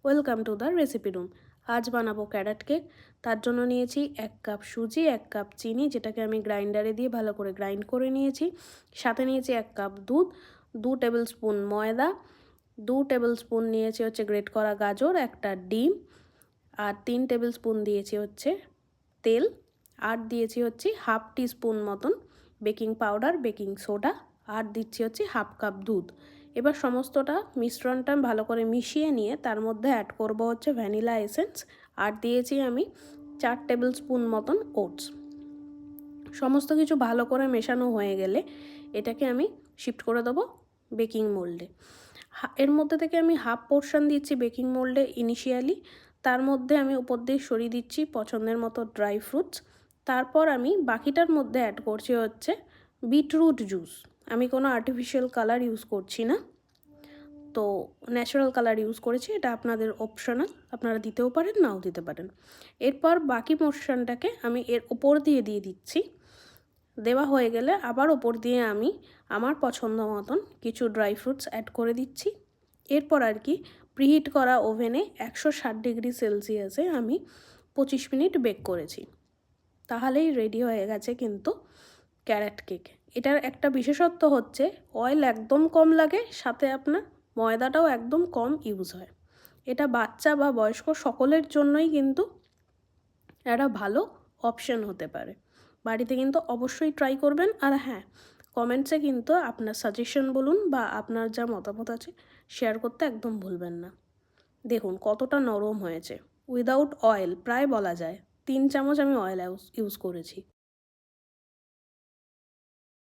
Welcome to the recipe room. আজ বানাবো carrot cake. তার জন্য নিয়েছি 1 কাপ সুজি, 1 কাপ চিনি, যেটাকে আমি গ্রাইন্ডারে দিয়ে ভালো করে গ্রাইন্ড করে নিয়েছি। সাথে নিয়েছি 1 কাপ দুধ, 2 টেবিল স্পুন ময়দা, 2 টেবিল স্পুন নিয়েছি হচ্ছে গ্রেট করা গাজর, একটা ডিম, আর 3 টেবিল স্পুন দিয়েছি হচ্ছে তেল, আর দিয়েছি হচ্ছে হাফ টিস্পুন মতন বেকিং পাউডার, বেকিং সোডা, আর দিচ্ছি হচ্ছে হাফ কাপ দুধ। এবার সমস্তটা মিশ্রণটা ভালো করে মিশিয়ে নিয়ে তার মধ্যে অ্যাড করব হচ্ছে ভ্যানিলা এসেন্স, আর দিয়েছি আমি 4 টেবিল স্পুন মতন ওটস। সমস্ত কিছু ভালো করে মেশানো হয়ে গেলে এটাকে আমি শিফট করে দেবো বেকিং মোল্ডে। এর মধ্যে থেকে আমি হাফ পোর্শন দিচ্ছি বেকিং মোল্ডে ইনিশিয়ালি, তার মধ্যে আমি উপর দিয়ে সরিয়ে দিচ্ছি পছন্দের মতো ড্রাই ফ্রুটস। তারপর আমি বাকিটার মধ্যে অ্যাড করছি হচ্ছে বিটরুট জুস। আমি কোনো আর্টিফিশিয়াল কালার ইউজ করছি না, তো ন্যাচারাল কালার ইউজ করেছি, এটা আপনাদের অপশনাল, আপনারা দিতেও পারেন নাও দিতে পারেন। এরপর বাকি পোর্শনটাকে আমি এর ওপর দিয়ে দিচ্ছি। দেওয়া হয়ে গেলে আবার ওপর দিয়ে আমি আমার পছন্দ মতন কিছু ড্রাই ফ্রুটস অ্যাড করে দিচ্ছি। এরপর আর কি প্রিহিট করা ওভেনে 160 ডিগ্রি সেলসিয়াসে আমি 25 মিনিট বেক করেছি। তাহলেই রেডি হয়ে গেছে কিন্তু ক্যারট কেক। এটার একটা বিশেষত্ব হচ্ছে অয়েল একদম কম লাগে, সাথে আপনার ময়দাটাও একদম কম ইউজ হয়। এটা বাচ্চা বা বয়স্ক সকলের জন্যই কিন্তু একটা ভালো অপশন হতে পারে। বাড়িতে কিন্তু অবশ্যই ট্রাই করবেন। আর হ্যাঁ, কমেন্টসে কিন্তু আপনার সাজেশন বলুন বা আপনার যা মতামত আছে শেয়ার করতে একদম ভুলবেন না। দেখুন কতটা নরম হয়েছে, উইদাউট অয়েল প্রায় বলা যায়। 3 চামচ আমি অয়েল ইউজ করেছি।